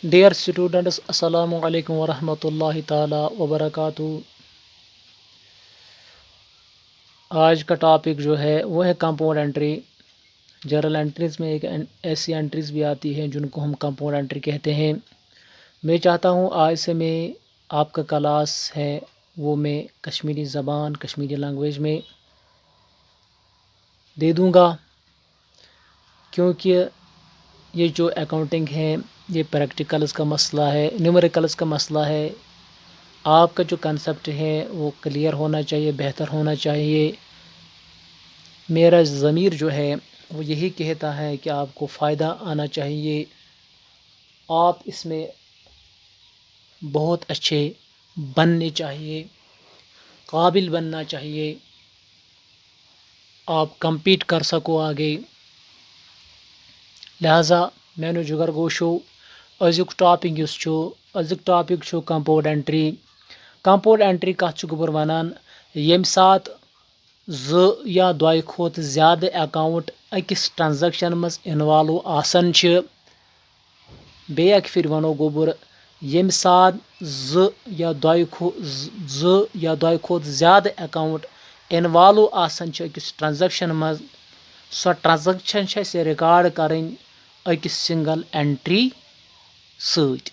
Dear students, अस्सलामु अलैकुम वरहमतुल्लाहि ताला वबरकातुहू। आज का टॉपिक जो है वो है कंपाउंड एंट्री। जर्नल एंट्रीज में एक ऐसी एंट्रीज भी आती हैं जिनको हम कंपाउंड एंट्री कहते हैं। मैं चाहता हूँ आज से मैं आपका क्लास है वो मैं कश्मीरी ज़बान कश्मीरी लैंग्वेज में दे दूँगा, क्योंकि ये जो अकाउंटिंग है ये प्रैक्टिकल्स का मसला है, न्यूमेरिकल्स का मसला है। आपका जो कंसेप्ट है वो क्लियर होना चाहिए, बेहतर होना चाहिए। मेरा ज़मीर जो है वो यही कहता है कि आपको फ़ायदा आना चाहिए, आप इसमें बहुत अच्छे बनने चाहिए, काबिल बनना चाहिए, आप compete कर सको आगे। लिहाजा मैंने जुगर गोशो अजुक टॉपिक अजुक कंपाउंड एंट्री। कंपाउंड एंट्री कत छु गोबर वनान यम सात या दो खोत ज़्यादा अकाउंट अकिस ट्रांजैक्शन मज इन्वॉल्व आसन छ। बे फिर वनो गोबर यम सात या दो खोत ज़्यादा अकाउंट इन्वॉल्व आसन छ अकिस ट्रांजैक्शन मज, सो ट्रांजैक्शन छ से रिकॉर्ड करें अकिस सिंगल एंट्री सत।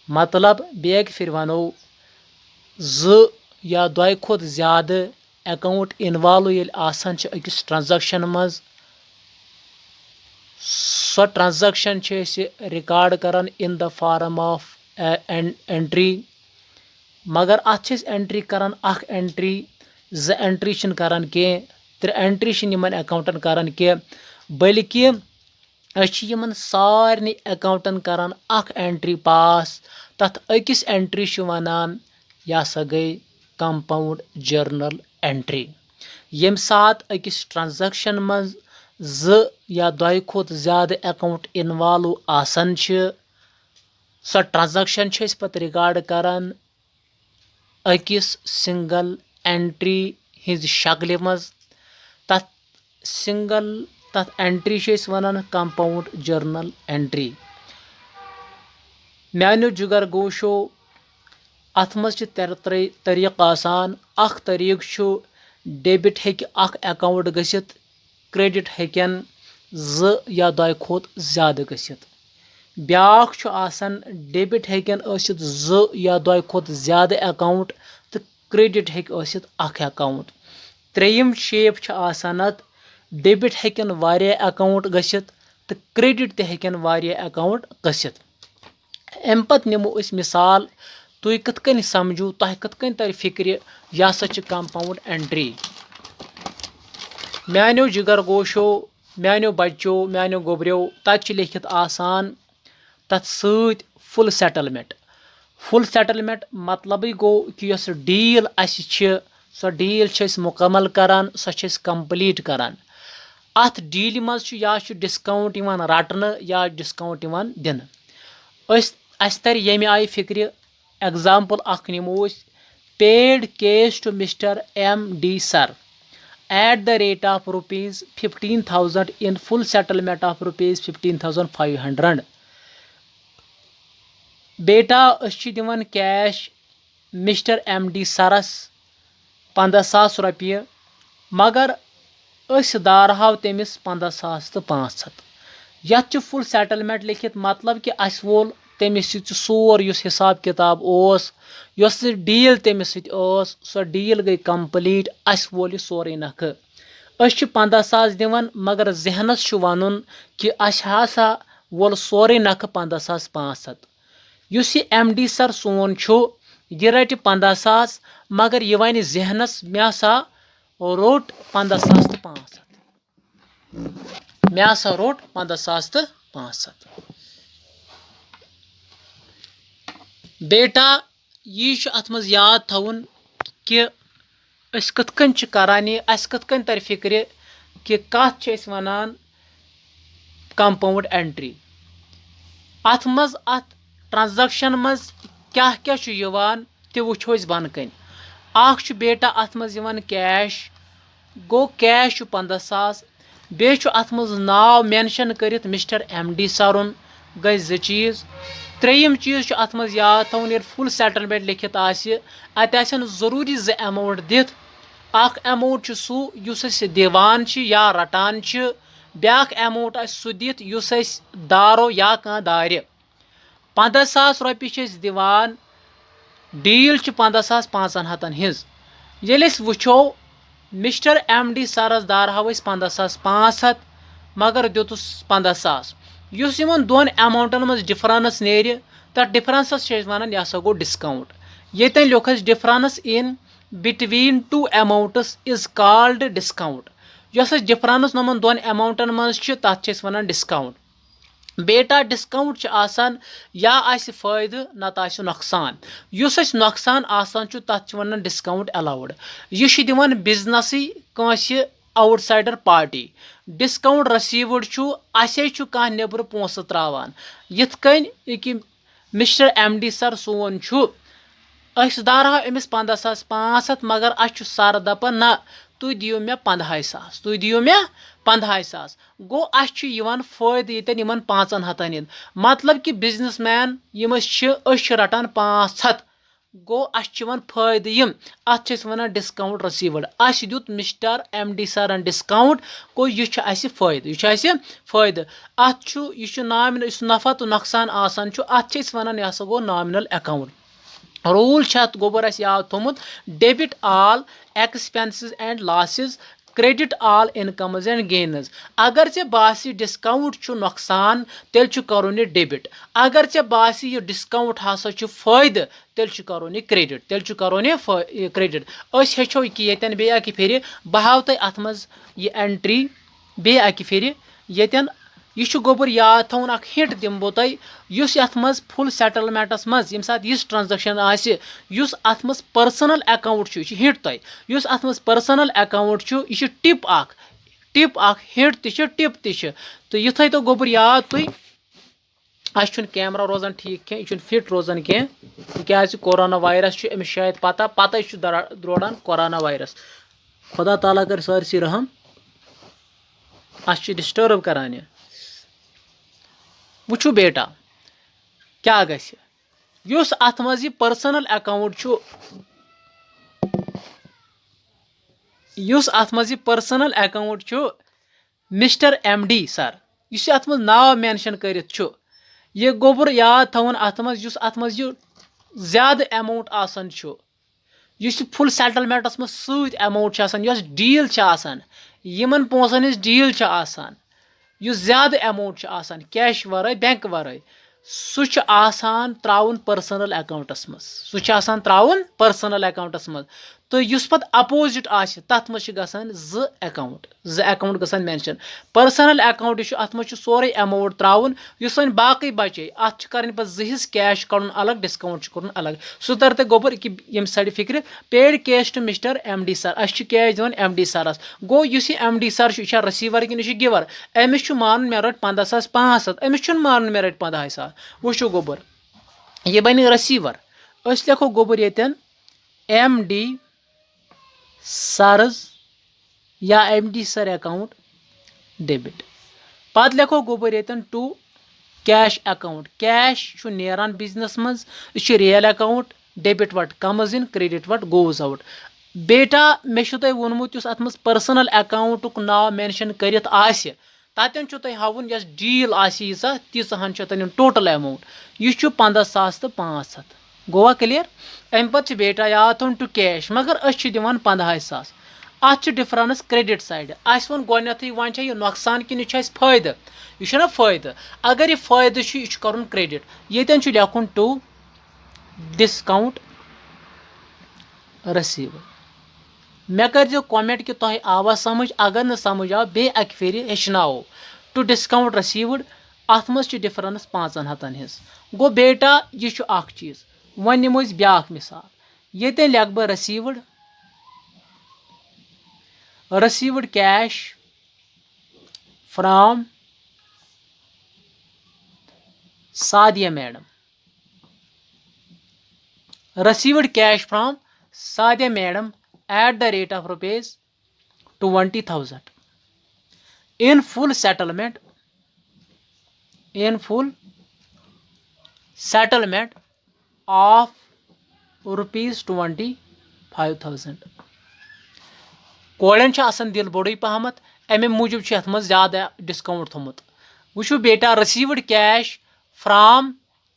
मतलब बे फिर वनो या दो खोत ज़्यादा अकाउंट इन्वॉल्व ये आसान छ अकिस ट्रांजैक्शन मज, सो ट्रांजैक्शन छ रिकॉर्ड करन in the form of entry. मगर अत एंट्री करन अख एंट्री ज एंट्री छन करन के त्रे एंट्री छन यमन अकाउंटन करन के, बल्कि यमन सारनी अकाउंटन करन अख एंट्री पास। तथ अकिस एंट्री छ वनान यह सा गई कंपाउंड जर्नल एंट्री। यम सात अकिस ट्रांजैक्शन मज या दो खोत ज़्यादा अकाउंट इन्वॉल्व आसन छ, सो ट्रांजैक्शन छ पत रिकॉर्ड करन अकिस सिंगल एंट्री हिज शक्ल मज। तथ एंट्री छ वनान कंपाउंड जर्नल एंट्री। म्यानो जुगर गोशो अथ मज तरीक आसान। अख तरीक छु डेबिट हेक अख अकाउंट गसित, क्रेडिट हेकन या दो खोत ज़्यादा गसित। ब्याख छु आसान डेबिट हेकन असित या दो खोत ज़्यादा अकाउंट तो क्रेडिट हेक असित अख अकाउंट। त्रेयम शेप छु आसान अत डेबिट हेकन वारिया अकाउंट गसित तो क्रेडिट ते हेकन वारिया अकाउंट गसित। अम पत निमो अस मिसाल, तुम कत कन समझू, तुह कत कन तर फिक्र यह सा कंपाउंड एंट्री। म्यानो जिगर गोशो, म्यानो बच्चो, म्यानो गोबरो तत लिखित आसान तथ सत फुल सेटलमेंट। फुल सेटलमेंट मतलब गो कि यस डील सो डील मुकम्मल करान, सो कंप्लीट करान। अथ डील मज या डिस्काउंट रटन या डिस्काउंट दिन। अस तर यम आय फिक्र। एग्जाम्पल अख निमो, paid cash to mister MD sir at the rate of rupees 15,000 in full settlement of rupees 15,500। बेटा दिवन कैश मिस्टर MD सरस 15,000 रुपये, मगर दारहाव तमिस 15,000 तो 500। यथ फुल सेटलमेंट लिखित, मतलब कि अस वोल तमिस सोर युस हिसाब किताब ओस, युस डील तमिस सो डील गई कंप्लीट, अस वोल सोरे नख। 15,000 दिवन, मगर जहनस वनुन कि अस हसा वोल सोरे नख 15,500। युस ये MD सर सोन यह रट 15,000, मगर यह वन जहनस मे हसा रोट 15,500, मे हसा रोट 15,500। बेटा यह अत मज याद थवन कि अस कत कन करान, अस कत कन तर फिक्र कि कत वनान कंपाउंड एंट्री। अत मज अत ट्रांजैक्शन मज क्या क्या यवान ते वुछो अस बन कन। अख बेटा अत मज कैश, गो कैश 15,000। बे अत मज नाव मेंशन करित मिस्टर MD सरुन, गई 2 चीज़। त्रेयम चीज़ अत मज याद थवन ये फुल सेटलमेंट लिखित अतन जरूरी 2 अमाउंट दिथ। अख अमाउंट सू युस दिवान या रटान ब्याक अमाउंट सू दिथ युस दारो या कह दार। 15,000 रॉपये दिवान डील 15,500 हिज। ये वो मिस्टर MD सरस दारहाव 15,500 मगर दुतुस 15,000 युस यमन दोन अमाउंटन मज डिफरेंस नेर तथ डिफरेंसस वन यह गो डिस्काउंट। ये लिखस difference in between 2 amounts is called discount. यस डिफरेंस नमन दोन अमाउंटन मज तथ वन डिस्काउंट। बेटा डिस्काउंट आसान या आसि फायदे नत आसि नुकसान। युस नुकसान आसान तथ वन डिस्काउंट अलाउड। यह दिवान बिजनेसी कांसि आउटसाइडर पार्टी। डिस्काउंट रसीव्ड असे कह नेबर पोंस त्रावान यिथ कन कि मिस्टर MD सर सोन अस दारहा अमिस 15,500 मगर अस सर दपान ना तुम दियो मे 15,000 तुम दियो मे 15,000 गो अस फायदे ये 500 मतलब कि बिजनेस मैन रटान 500 गो अस फायदे अत वन डिस्काउंट रसीव्ड। अस दुत मिस्टर MD सरन डिस्काउंट गो यह फायदे यह फायदे अत यह नामिनल नफा तो नुकसान आसान अत वन यह गो नामिनल अकाउंट। रूल गोबर याद थोमुत debit all expenses and losses credit all incomes and gains. अगर चे बासी डिस्काउंट नुकसान तेल करोन डेबिट। अगर चे बासी यह डिस्काउंट हसा फायदे तेल करोन क्रेडिट तेल करोन क्रेडिट। हेचो कि ये बे अकि फिर बह हाव तह अत मज यह एंट्री बे अकि फिर ये यह गोबर याद थवन अख हिंट दिम बो तुस अत मज फुल सेटलमेंटस मज यम सात यह ट्रांजेक्शन आस अत मज पर्सनल अकाउंट यह हिंट तुस अत मज पर्सनल अकाउंट यह टिप हिंट टिप तो यह थो गोबर याद तुम अस कैमरा रोजान ठीक कह यह फिट रोजान कह क्या कोरोना वायरस अमिस शायद पता द्रोड़ान कोरोना वायरस। खुदा ताला कर सारसी रहम अस डिस्टर्ब करान। वो बेटा क्या गुस अत मज यह पर्सनल अकाउंट अत मज यह personal account mister MD sir इस अत मज नाव मेंशन करित यह गोबर याद थवन अत मज यह ज्यादा अमाउंट आसान यह फुल सेटलमेंटस मज सत अमाउंट यह डील यमन पोसन हिज डील यह ज्यादा amount cash were bank were सह त्राउन पर्सनल अकाउंटस मज सह त्राउन पर्सनल अकाउंटस मज तो युस पत अपोजिट तथ मज गसान 2 अकाउंट गसान मेंशन। पर्सनल अकाउंट अत मज सोरे अमाउंट त्राउन युस वन बाकी बचे अत कर पे 2 हिस्स कैश कड़न अलग डिस्काउंट कड़न अलग सह तर ते गोबर कि यम सड़ फिक्र paid cash to mister MD sir अस कैश दिवान MD सरस गो युस MD सर यह रसीवर कि गिवर अमिस मान मे रट 15,500 अमिस मान मे रट 15,000 वो गोबर यह बन रसीवर अस लिखो गोबर ये MD सरस या MD सर अकाउंट डेबिट पत लिखो गोबर ये टू कैश अकाउंट कैश नेरान बिजनेस मज यह real account debit what comes in credit what goes out. बेटा मे तुह वोनमुत अत मज पर्सनल अकाउंट नाव मेंशन करित तन तुह हावन यस डील यीचा तीचहन तन टोटल अमाउंट यह 15,500 गोवा क्लियर। अम पे बेटा याद थोन टू कैश मगर अस दिवान 15,000 अत डिफरेंस क्रेडिट साइड अस वो गोथी वन यह नुकसान कि फायदे यह फायदे अगर यह फायदे यह कर क्रेडिट ये लिखुन टू डिस्काउंट रसीव। मे कर कमेंट कि तुह आवा समझ अगर न समझ आव बे अक फिर हेचनाओ टू डिस्काउंट रसीव्ड अत मज डिफरेंस 500 हिज गो बेटा यह चीज़ वन नमो ब्या मिसाल ये लिख बह received cash from Sadia madam received cash from Sadia madam at the rate of rupees 20,000 in full settlement settlement of ₹25,000 कोड़न आसान दिल बोड़े पहमत अमे मूजूब ये ज्यादा डिस्काउंट थोमुत वो बेटा received cash from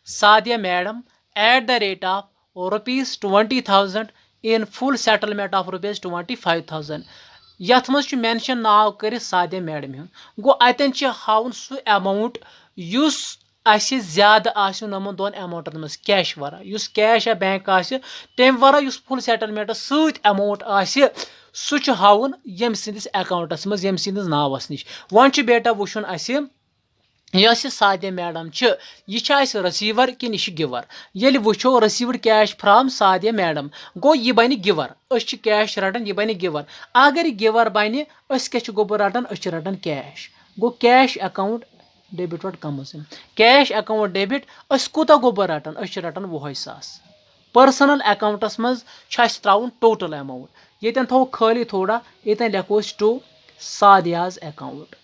Sadia madam at the rate of ₹20,000 in full settlement of ₹25,000 यथ मज मेंशन नाव कर सादिया मैडम हुन गो अतन हावन सह अमाउंट युस आसि ज्यादा आसि नमन दोन अमाउंटन मज कैश वरा युस कैश या बैंक आसि तम वरा युस फुल सेटलमेंट सत अमाउंट आसि सह हावन यम सिंदिस अकाउंटस मज यम सिंदिस नावस निश वन बेटा वुचुन आसि यह सादिया मैडम यह रिसीवर कि यह गिवर ये वो received cash from Sadia madam गो यह बन गिवर कैश रटान यह बन गिवर अगर यह गिवर बन क्या गो बह रटान रटान कैश गो cash account debit what come cash account debit कूत गो बह रटान रटान 20,000 पर्सनल अकाउंटस मज त्राउन टोटल अमाउंट ये थो खाली थोड़ा ये लिखो टू सादियाज अकाउंट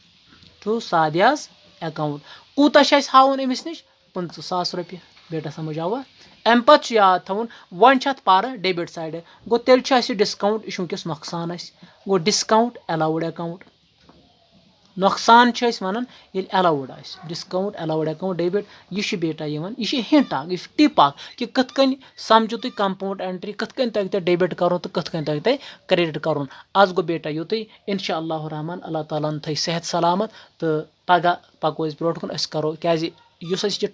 कूत हावन अमिस नश 25,000 रुपये बेटा समझ आवा अम पे याद थवन वन पार डेबिट साइड गो तेल डिस्काउंट यह वनकस नुकसान गो डिस्काउंट अलाउड अकाउंट नुकसान वन ये allowed discount allowed account debit यह बेटा यह हिंट यह टिप कि कत समझो तुम कंपाउंड एंट्री कत तक डेबिट कर तो कत तक क्रेडिट कर आज गो बेटा युत इंशाअल्लाह रहमान अल्लाह ताला थी सेहत सलामत तो पगह पको ब्रो कुन करो क्या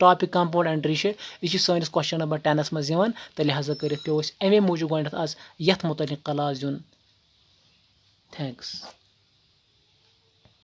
टॉपिक कंपाउंड एंट्री यह सैनिस क्वेश्चन नंबर 10 मज तो लिहाजा कर पे अमे मूजूब आज ये मुतलिक क्लास दिन थैंक्स।